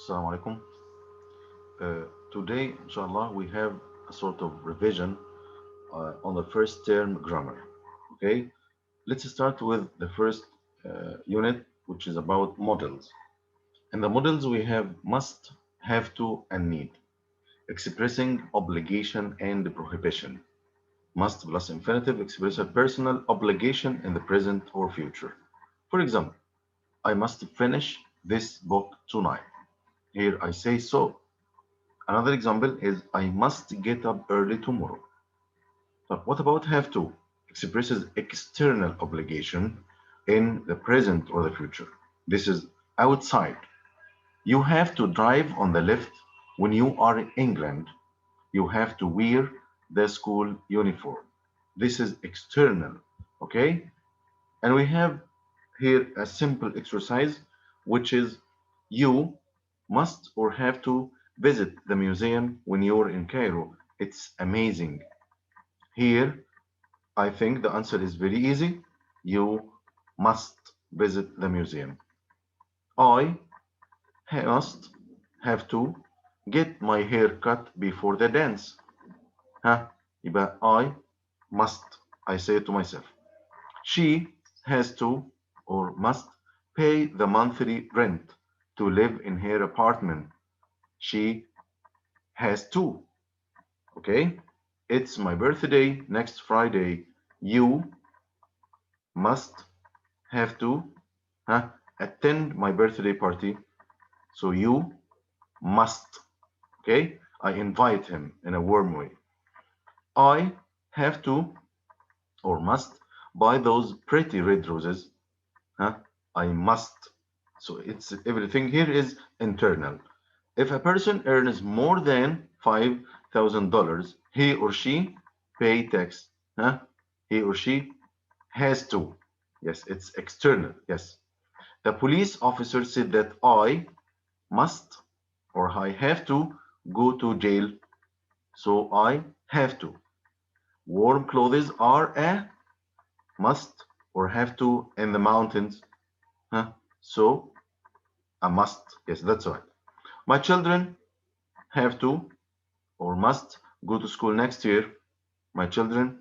Assalamu alaikum. Today, inshallah, we have a sort of revision on the first term grammar. Okay, let's start with the first unit, which is about models. In the models, we have must, have to, and need, expressing obligation and prohibition. Must plus infinitive express a personal obligation in the present or future. For example, I must finish this book tonight. Here I say so. Another example is I must get up early tomorrow. But what about have to? Expresses external obligation in the present or the future. This is outside. You have to drive on the left when you are in England. You have to wear the school uniform. This is external. Okay? And we have here a simple exercise, which is you must or have to visit the museum when you're in Cairo. It's amazing. Here, I think the answer is very easy. You must visit the museum. I must have to get my hair cut before the dance. ها يبقى I must. I say it to myself. She has to or must pay the monthly rent to live in her apartment. She has to. Okay? It's my birthday next Friday. You must have to attend my birthday party. So you must. Okay? I invite him in a warm way. I have to or must buy those pretty red roses. Huh? I must. So it's everything here is internal. If a person earns more than $5,000, he or she pay tax. Huh? He or she has to. Yes, it's external. Yes. The police officer said that I must or I have to go to jail. So I have to. Warm clothes are a must or have to in the mountains. Huh? So a must. Yes, that's right. My children have to or must go to school next year. My children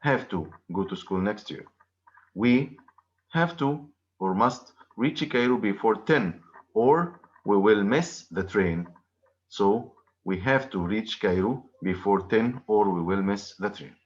have to go to school next year. We have to or must reach Cairo before 10 or we will miss the train. So we have to reach Cairo before 10 or we will miss the train.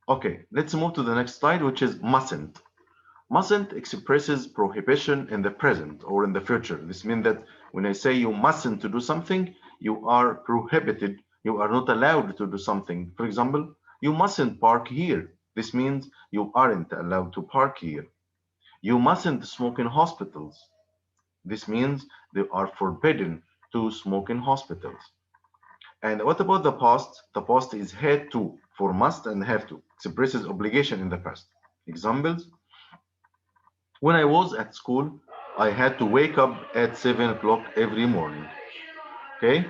Okay, let's move to the next slide, which is mustn't. Mustn't expresses prohibition in the present or in the future. This means that when I say you mustn't to do something, you are prohibited. You are not allowed to do something. For example, you mustn't park here. This means you aren't allowed to park here. You mustn't smoke in hospitals. This means they are forbidden to smoke in hospitals. And what about the past? The past is had to for must and have to. Expresses obligation in the past. Examples: when I was at school, I had to wake up at 7 o'clock every morning. Okay.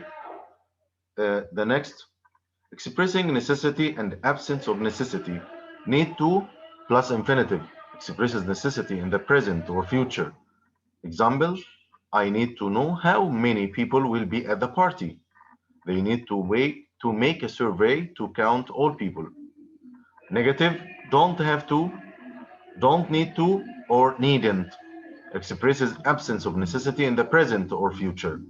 The next, expressing necessity and absence of necessity. Need to plus infinitive expresses necessity in the present or future. Example, I need to know how many people will be at the party. They need to wait to make a survey to count all people. Negative, don't have to, don't need to, or needn't. Expresses absence of necessity in the present or future.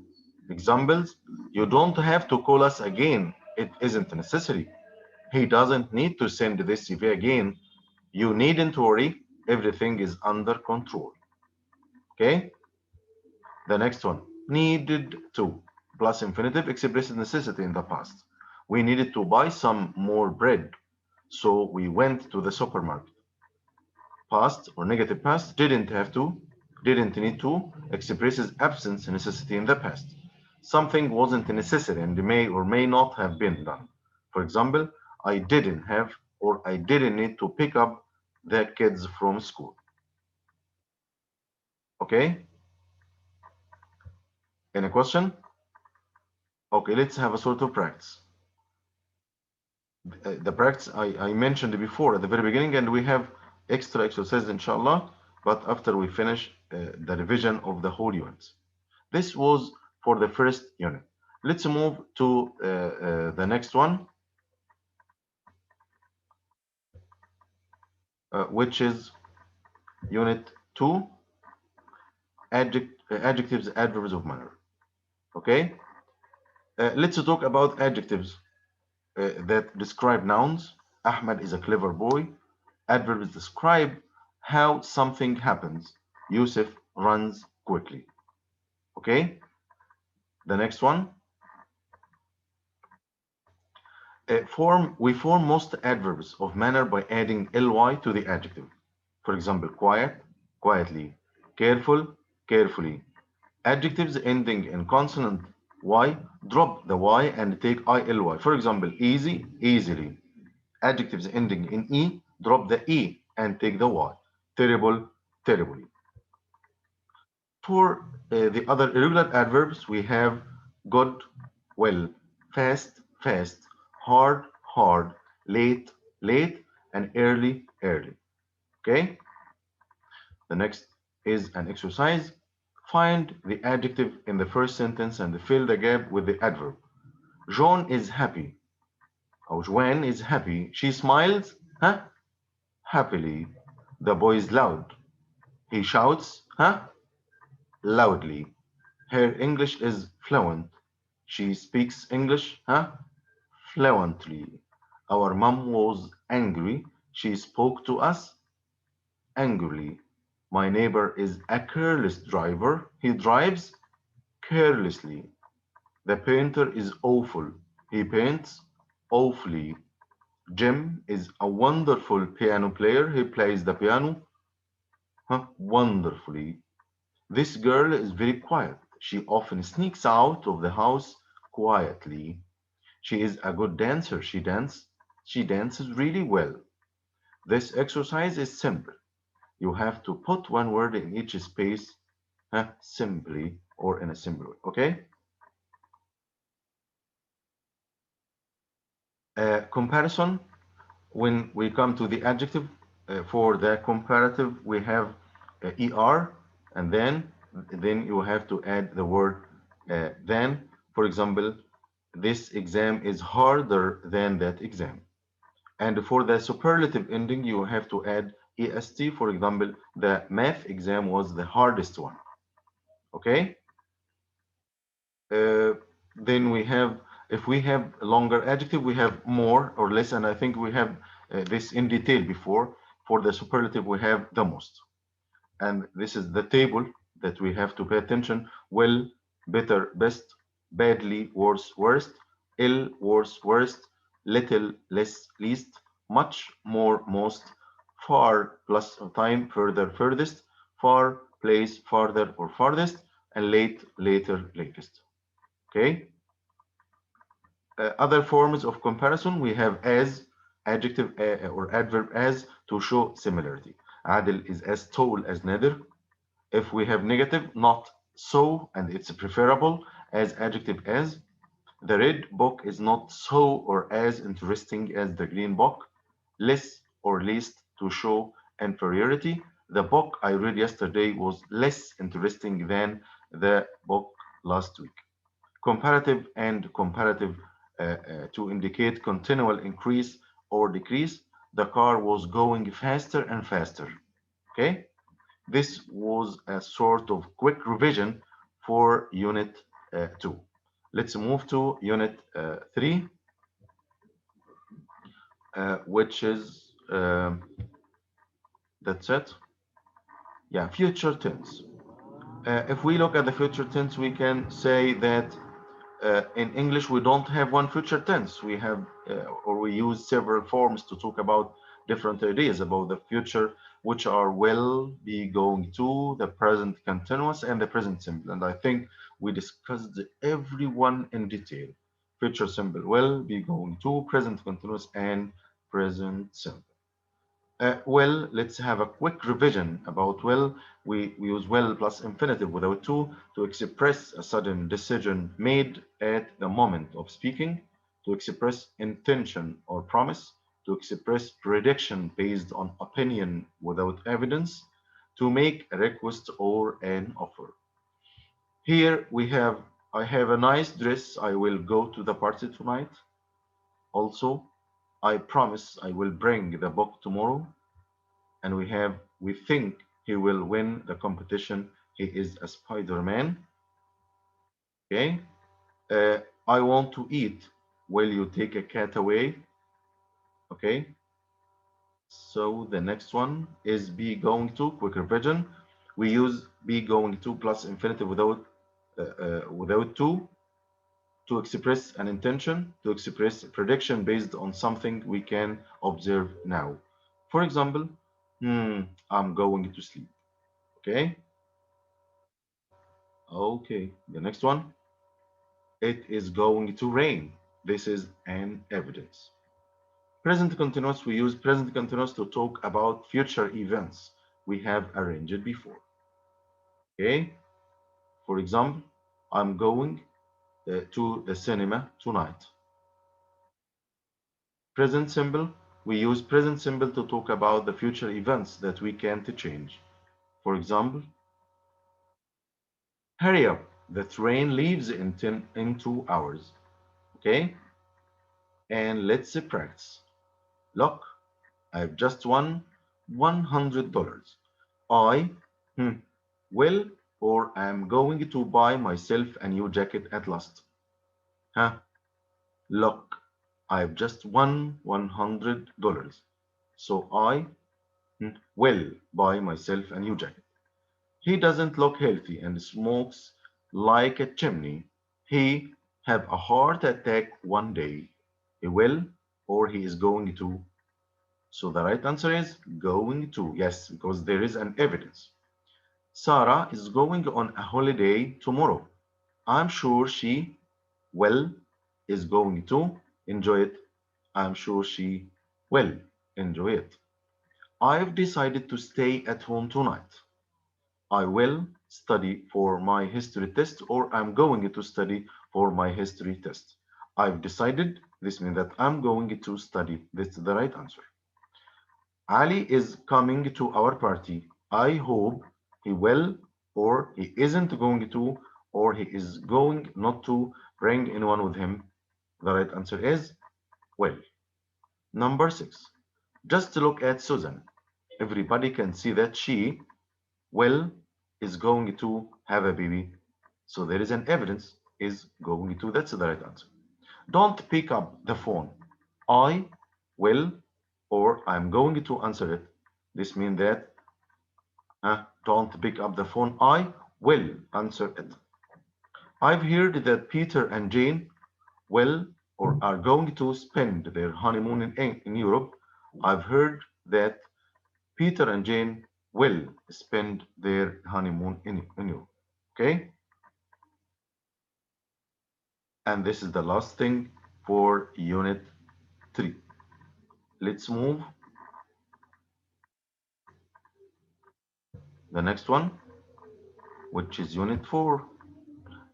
Examples, you don't have to call us again. It isn't necessary. He doesn't need to send this CV again. You needn't worry. Everything is under control. Okay? The next one, needed to, plus infinitive expresses necessity in the past. We needed to buy some more bread, so we went to the supermarket. Past or negative past, didn't have to, didn't need to, expresses absence necessity in the past. Something wasn't necessary and may or may not have been done. For example, I didn't have or I didn't need to pick up the kids from school. Okay? Any question? Okay, let's have a sort of practice. The practice I mentioned before at the very beginning, and we have extra exercises inshallah, but after we finish the revision of the whole unit. This was for the first unit. Let's move to the next one, which is unit 2, adjectives, adverbs of manner. Okay, let's talk about adjectives that describe nouns. Ahmed is a clever boy. Adverbs describe how something happens. Yusuf runs quickly. Okay, the next one. We form most adverbs of manner by adding ly to the adjective. For example, quiet, quietly, careful, carefully. Adjectives ending in consonant y, drop the y and take ily. For example, easy, easily. Adjectives ending in e, drop the e and take the y. Terrible, terribly. For the other irregular adverbs, we have good, well, fast, fast, hard, hard, late, late, and early, early. Okay? The next is an exercise. Find the adjective in the first sentence and fill the gap with the adverb. John is happy. Or Joanne is happy. She smiles, huh? Happily. The boy is loud. He shouts, huh? Loudly. Her English is fluent. She speaks English, huh? Fluently. Our mom was angry. She spoke to us angrily. My neighbor is a careless driver. He drives carelessly. The painter is awful. He paints awfully. Jim is a wonderful piano player. He plays the piano, huh, wonderfully. This girl is very quiet. She often sneaks out of the house quietly. She is a good dancer. She dances really well. This exercise is simple. You have to put one word in each space, huh, simply or in a simple way. Okay? Comparison. When we come to the adjective, for the comparative, we have er, and then you have to add the word than. For example, this exam is harder than that exam. And for the superlative ending, you have to add est. For example, the math exam was the hardest one. Okay? Uh, then we have, if we have longer adjective, we have more or less, and I think we have this in detail before. For the superlative, we have the most. And this is the table that we have to pay attention. Well, better, best, badly, worse, worst, ill, worse, worst, little, less, least, much, more, most, far, plus time, further, furthest, far, place, farther or farthest, and late, later, latest. Okay. Other forms of comparison, we have as, adjective or adverb as, to show similarity. Adil is as tall as Nadir. If we have negative, not so, and it's preferable, as adjective as. The red book is not so or as interesting as the green book. Less or least, to show inferiority. The book I read yesterday was less interesting than the book last week. Comparative and comparative to indicate continual increase or decrease. The car was going faster and faster. Okay, this was a sort of quick revision for unit 2. Let's move to unit 3, which is that's it. Yeah, future tense. If we look at the future tense, we can say that in English, we don't have one future tense. We have, or we use several forms to talk about different ideas about the future, which are will, be, going to, the present continuous, and the present simple. And I think we discussed every one in detail. Future simple will, be, going to, present continuous, and present simple. Well, let's have a quick revision about will. We use will plus infinitive without to express a sudden decision made at the moment of speaking, to express intention or promise, to express prediction based on opinion without evidence, to make a request or an offer. Here we have, I have a nice dress. I will go to the party tonight. Also, I promise I will bring the book tomorrow. And we have, we think he will win the competition. He is a Spider-Man. Okay. Uh, I want to eat. Will you take a cat away? Okay. So the next one is be going to, quick revision. We use be going to plus infinitive without to express an intention, to express a prediction based on something we can observe now. For example, I'm going to sleep. Okay. Okay. The next one, it is going to rain. This is an evidence. Present continuous, we use present continuous to talk about future events we have arranged before. Okay. For example, I'm going to the cinema tonight. Present simple, we use present simple to talk about the future events that we can't change. For example, hurry up, the train leaves in 2 hours. Okay, and let's practice. Look, I've just won $100. I will or am going to buy myself a new jacket at last. Huh? Look, I've just won $100. So I will buy myself a new jacket. He doesn't look healthy and smokes like a chimney. He have a heart attack one day. He will or he is going to. So the right answer is going to. Yes, because there is an evidence. Sarah is going on a holiday tomorrow. I'm sure she will is going to enjoy it. I'm sure she will enjoy it. I've decided to stay at home tonight. I will study for my history test or I'm going to study for my history test. I've decided, this means that I'm going to study. This is the right answer. Ali is coming to our party. I hope he will or he isn't going to or he is going not to bring anyone with him. The right answer is will. Number 6. Just look at Susan. Everybody can see that she will is going to have a baby. So there is an evidence is going to. That's the right answer. Don't pick up the phone. I will or I'm going to answer it. This means that don't pick up the phone. I will answer it. I've heard that Peter and Jane will or are going to spend their honeymoon in Europe. I've heard that Peter and Jane will spend their honeymoon in Europe. Okay? And this is the last thing for Unit 3. Let's move the next one, which is Unit 4.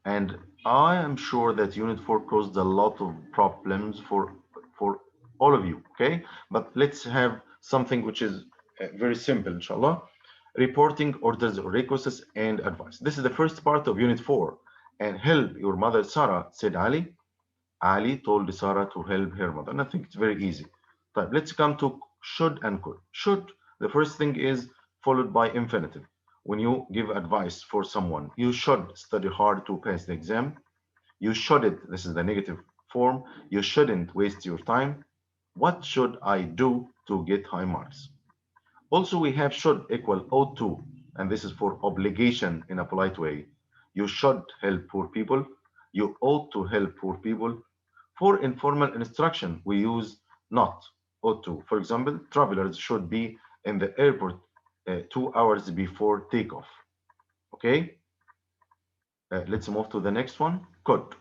And I am sure that Unit 4 caused a lot of problems for all of you, okay? But let's have something which is very simple, inshallah. Reporting orders or requests and advice. This is the first part of Unit 4. And help your mother, Sarah, said Ali. Ali told Sarah to help her mother. And I think it's very easy. But let's come to should and could. Should, the first thing is followed by infinitive. When you give advice for someone, you should study hard to pass the exam. You shouldn't, this is the negative form, you shouldn't waste your time. What should I do to get high marks? Also, we have should equal ought to, and this is for obligation in a polite way. You should help poor people. You ought to help poor people. For informal instruction, we use not, ought to. For example, travelers should be in the airport 2 hours before takeoff. Okay, let's move to the next one. Could.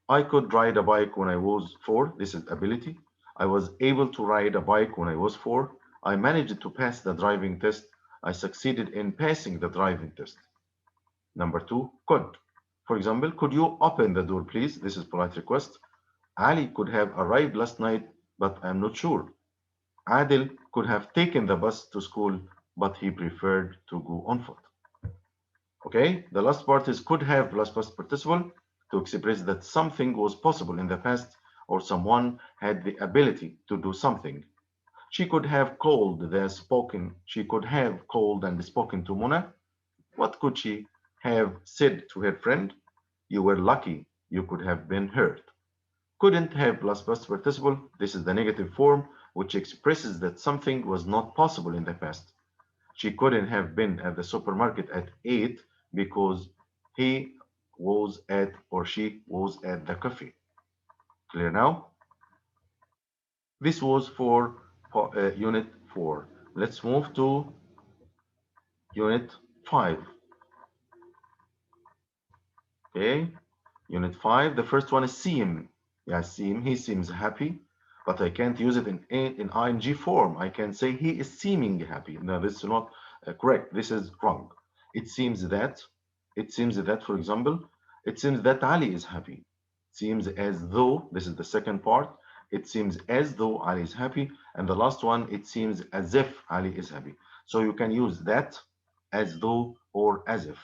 I could ride a bike when I was 4. This is ability. I was able to ride a bike when I was 4. I managed to pass the driving test. I succeeded in passing the driving test. Number 2, could. For example, could you open the door, please? This is polite request. Ali could have arrived last night, but I'm not sure. Adil could have taken the bus to school, but he preferred to go on foot. Okay, the last part is could have plus past participle to express that something was possible in the past or someone had the ability to do something. She could have called and spoken to Mona. What could she have said to her friend? You were lucky. You could have been hurt. Couldn't have plus past participle. This is the negative form which expresses that something was not possible in the past. She couldn't have been at the supermarket at 8 because he was at or she was at the cafe. Clear now? This was for unit 4. Let's move to unit 5. Okay, unit 5. The first one is seem. Yeah, seem. He seems happy, but I can't use it in ing form. I can say he is seeming happy. No, this is not correct. This is wrong. It seems that, it seems that, for example, it seems that Ali is happy. Seems as though, this is the second part. It seems as though Ali is happy. And the last one, it seems as if Ali is happy. So you can use that, as though, or as if.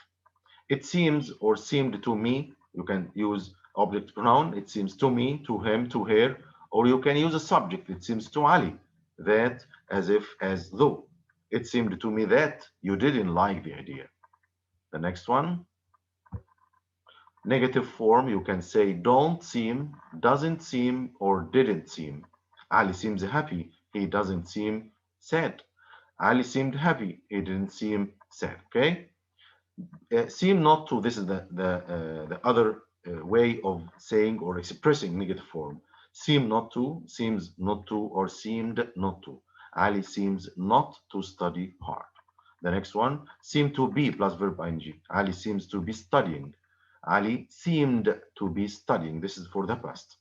It seems or seemed to me. You can use object pronoun. It seems to me, to him, to her. Or you can use a subject. It seems to Ali. That, as if, as though. It seemed to me that you didn't like the idea. The next one, negative form. You can say don't seem, doesn't seem, or didn't seem. Ali seems happy. He doesn't seem sad. Ali seemed happy. He didn't seem sad. Okay? Seem not to, this is the other way of saying or expressing negative form. Seem not to, seems not to, or seemed not to. Ali seems not to study hard. The next one, seem to be plus verb ing. Ali seems to be studying. Ali seemed to be studying. This is for the past.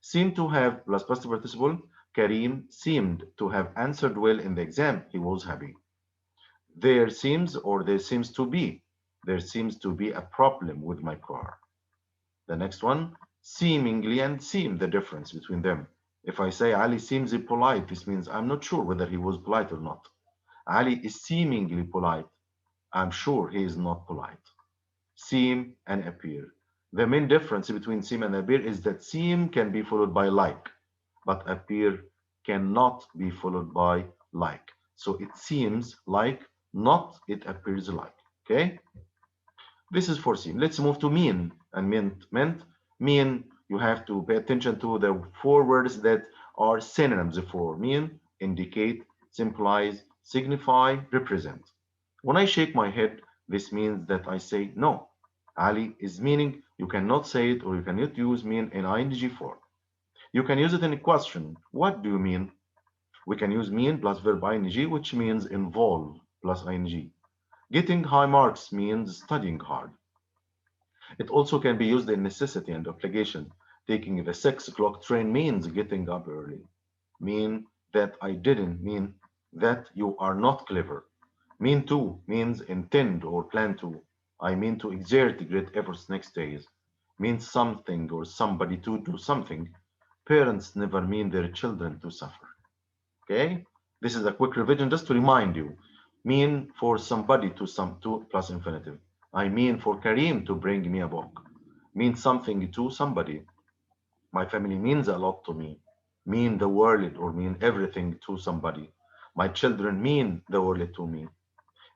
Seem to have plus past participle. Karim seemed to have answered well in the exam. He was happy. There seems or there seems to be. There seems to be a problem with my car. The next one, seemingly and seem, the difference between them. If I say Ali seems polite, this means I'm not sure whether he was polite or not. Ali is seemingly polite. I'm sure he is not polite. Seem and appear. The main difference between seem and appear is that seem can be followed by like, but appear cannot be followed by like. So it seems like, not it appears like. Okay? This is for seem. Let's move to mean and meant. Mean, you have to pay attention to the four words that are synonyms for mean: indicate, symbolize, signify, represent. When I shake my head, this means that I say no. Ali is meaning. You cannot say it, or you cannot use mean in ing form. You can use it in a question. What do you mean? We can use mean plus verb ing, which means involve plus ing. Getting high marks means studying hard. It also can be used in necessity and obligation. Taking the 6 o'clock train means getting up early. Mean that I didn't mean that you are not clever. Mean to means intend or plan to. I mean to exert great efforts next days. Means something or somebody to do something. Parents never mean their children to suffer. Okay? This is a quick revision just to remind you. Mean for somebody to some to plus infinitive. I mean for Karim to bring me a book. Mean something to somebody. My family means a lot to me. Mean the world or mean everything to somebody. My children mean the world to me.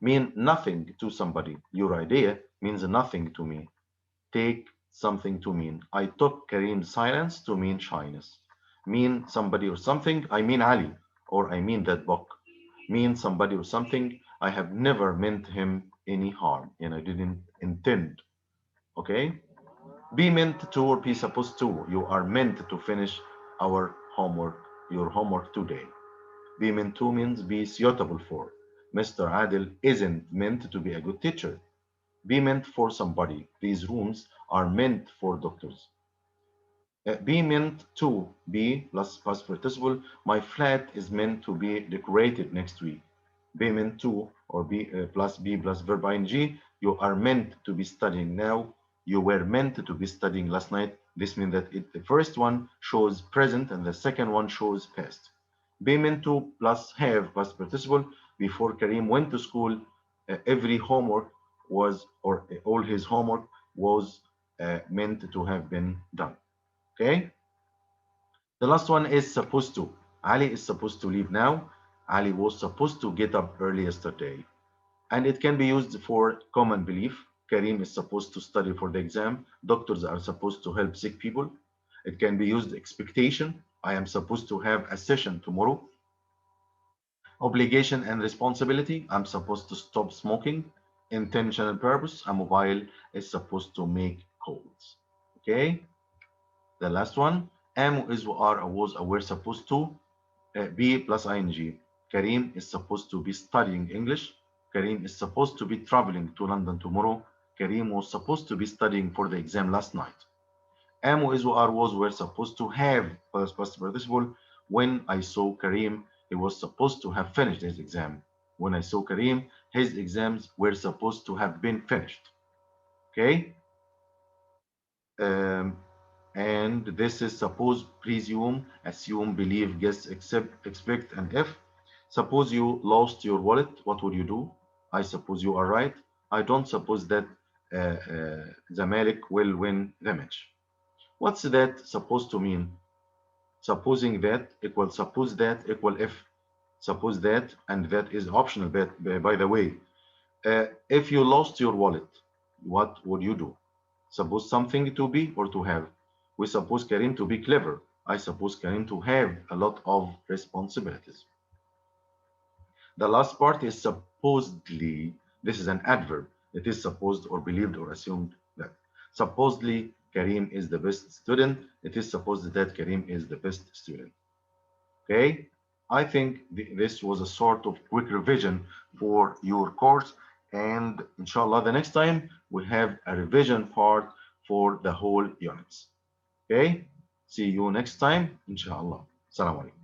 Mean nothing to somebody. Your idea means nothing to me. Take something to mean. I took Karim's silence to mean shyness. Mean somebody or something, I mean Ali, or I mean that book. Mean somebody or something, I have never meant him any harm, and I didn't intend. Okay? Be meant to or be supposed to. You are meant to finish our homework, your homework today. Be meant to means be suitable for. Mr. Adil isn't meant to be a good teacher. Be meant for somebody. These rooms are meant for doctors. Be meant to be plus past participle. My flat is meant to be decorated next week. Be meant to or be plus be plus verb ing. You are meant to be studying now. You were meant to be studying last night. This means that the first one shows present and the second one shows past. Be meant to plus have past participle. Before Karim went to school, every homework was, or all his homework was meant to have been done. Okay. The last one is supposed to. Ali is supposed to leave now. Ali was supposed to get up early yesterday. And it can be used for common belief. Karim is supposed to study for the exam. Doctors are supposed to help sick people. It can be used expectation. I am supposed to have a session tomorrow. Obligation and responsibility. I'm supposed to stop smoking. Intentional purpose. A mobile is supposed to make calls. Okay. The last one. Am, is, are, was, were supposed to be plus ing. Karim is supposed to be studying English. Karim is supposed to be traveling to London tomorrow. Karim was supposed to be studying for the exam last night. Am, is, are, was, were supposed to have past participle. When I saw Karim, he was supposed to have finished his exam. When I saw Karim, his exams were supposed to have been finished. Okay? Um, and this is suppose, presume, assume, believe, guess, accept, expect, and if. Suppose you lost your wallet, what would you do? I suppose you are right. I don't suppose that Zamalek will win the match. What's that supposed to mean? Supposing that equal suppose that equal if. Suppose that, and that is optional, by the way. If you lost your wallet, what would you do? Suppose something to be or to have. We suppose Karim to be clever. I suppose Karim to have a lot of responsibilities. The last part is supposedly. This is an adverb. It is supposed or believed or assumed that. Supposedly, Karim is the best student. It is supposed that Karim is the best student. Okay? I think this was a sort of quick revision for your course. And inshallah, the next time we have a revision part for the whole units. Okay? See you next time, inshallah. Assalamu alaikum.